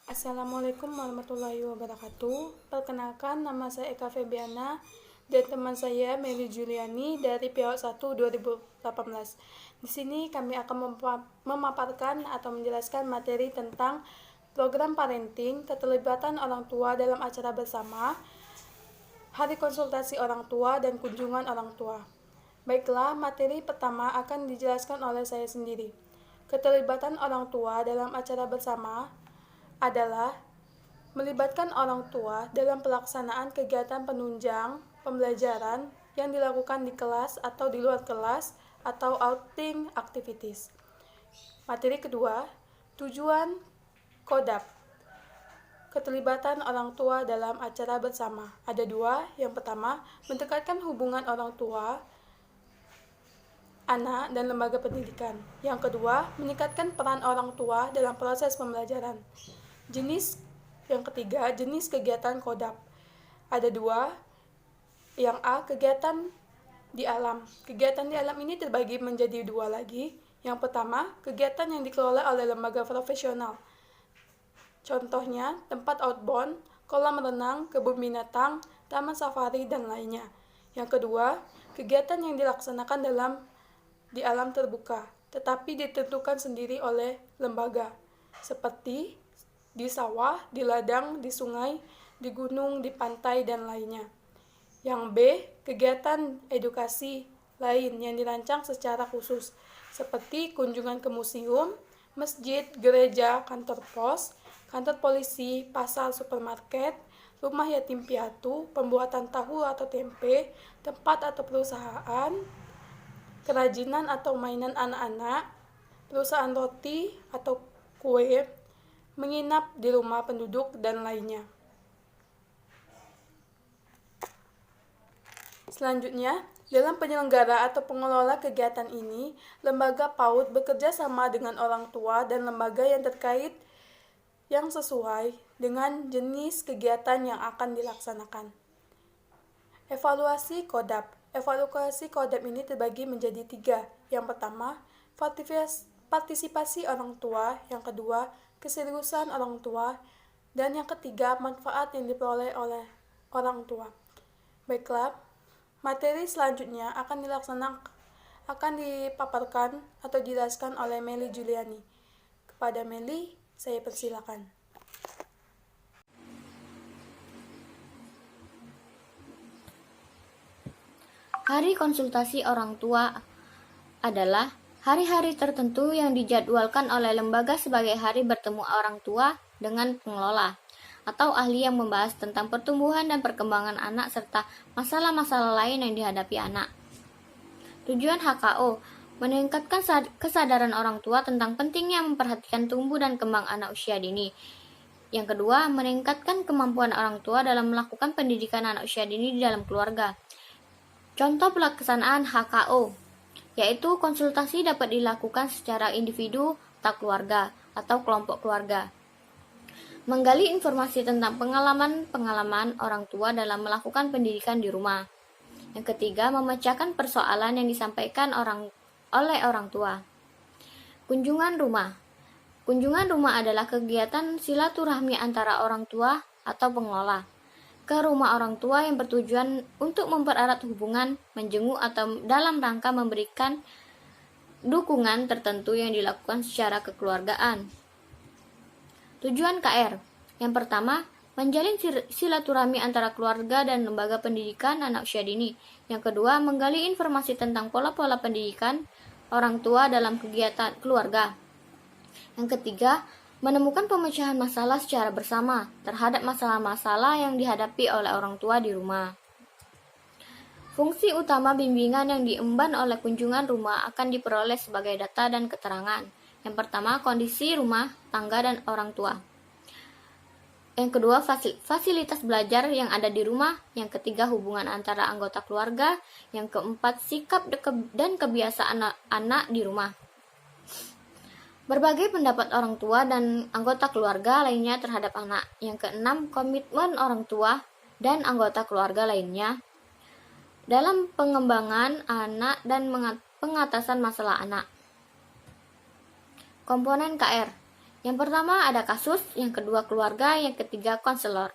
Assalamualaikum warahmatullahi wabarakatuh. Perkenalkan, nama saya Eka Febiana dan teman saya Mary Juliani dari PO 1 2018. Di sini kami akan memaparkan atau menjelaskan materi tentang program parenting, keterlibatan orang tua dalam acara bersama, hari konsultasi orang tua, dan kunjungan orang tua. Baiklah, materi pertama akan dijelaskan oleh saya sendiri. Keterlibatan orang tua dalam acara bersama adalah melibatkan orang tua dalam pelaksanaan kegiatan penunjang pembelajaran yang dilakukan di kelas atau di luar kelas atau outing activities. Materi kedua, tujuan KODAP. Keterlibatan orang tua dalam acara bersama. Ada dua. Yang pertama, mendekatkan hubungan orang tua, anak, dan lembaga pendidikan. Yang kedua, meningkatkan peran orang tua dalam proses pembelajaran. Yang ketiga, jenis kegiatan KODAP. Ada dua. Yang A, kegiatan di alam. Kegiatan di alam ini terbagi menjadi dua lagi. Yang pertama, kegiatan yang dikelola oleh lembaga profesional. Contohnya, tempat outbound, kolam renang, kebun binatang, taman safari, dan lainnya. Yang kedua, kegiatan yang dilaksanakan di alam terbuka, tetapi ditentukan sendiri oleh lembaga, seperti di sawah, di ladang, di sungai, di gunung, di pantai, dan lainnya. Yang B, kegiatan edukasi lain yang dirancang secara khusus, seperti kunjungan ke museum, masjid, gereja, kantor pos, kantor polisi, pasar, supermarket, rumah yatim piatu, pembuatan tahu atau tempe, tempat atau perusahaan, kerajinan atau mainan anak-anak, perusahaan roti atau kue, menginap di rumah penduduk, dan lainnya. Selanjutnya, dalam penyelenggara atau pengelola kegiatan ini, lembaga PAUD bekerja sama dengan orang tua dan lembaga yang terkait yang sesuai dengan jenis kegiatan yang akan dilaksanakan. Evaluasi KODAP. Evaluasi KODAP ini terbagi menjadi tiga. Yang pertama, partisipasi orang tua. Yang kedua, keseriusan orang tua. Dan yang ketiga, manfaat yang diperoleh oleh orang tua. Baiklah, materi selanjutnya akan dipaparkan atau dijelaskan oleh Meli Juliani. Kepada Meli, saya persilakan. Hari konsultasi orang tua adalah hari-hari tertentu yang dijadwalkan oleh lembaga sebagai hari bertemu orang tua dengan pengelola atau ahli yang membahas tentang pertumbuhan dan perkembangan anak serta masalah-masalah lain yang dihadapi anak. Tujuan HKO meningkatkan kesadaran orang tua tentang pentingnya memperhatikan tumbuh dan kembang anak usia dini. Yang kedua, meningkatkan kemampuan orang tua dalam melakukan pendidikan anak usia dini di dalam keluarga. Contoh pelaksanaan HKO, yaitu konsultasi dapat dilakukan secara individu atau keluarga atau kelompok keluarga. Menggali informasi tentang pengalaman orang tua dalam melakukan pendidikan di rumah. Yang ketiga, memecahkan persoalan yang disampaikan oleh orang tua. Kunjungan rumah. Kunjungan rumah adalah kegiatan silaturahmi antara orang tua atau pengelola ke rumah orang tua yang bertujuan untuk mempererat hubungan, menjenguk atau dalam rangka memberikan dukungan tertentu yang dilakukan secara kekeluargaan. Tujuan KR. Yang pertama, menjalin silaturahmi antara keluarga dan lembaga pendidikan anak usia dini. Yang kedua, menggali informasi tentang pola-pola pendidikan orang tua dalam kegiatan keluarga. Yang ketiga, menemukan pemecahan masalah secara bersama terhadap masalah-masalah yang dihadapi oleh orang tua di rumah. Fungsi utama bimbingan yang diemban oleh kunjungan rumah akan diperoleh sebagai data dan keterangan. Yang pertama, kondisi rumah, tangga, dan orang tua. Yang kedua, fasilitas belajar yang ada di rumah. Yang ketiga, hubungan antara anggota keluarga. Yang keempat, sikap dan kebiasaan anak di rumah. Berbagai pendapat orang tua dan anggota keluarga lainnya terhadap anak. Yang keenam, komitmen orang tua dan anggota keluarga lainnya dalam pengembangan anak dan pengatasan masalah anak. Komponen KR. Yang pertama ada kasus, yang kedua keluarga, yang ketiga konselor.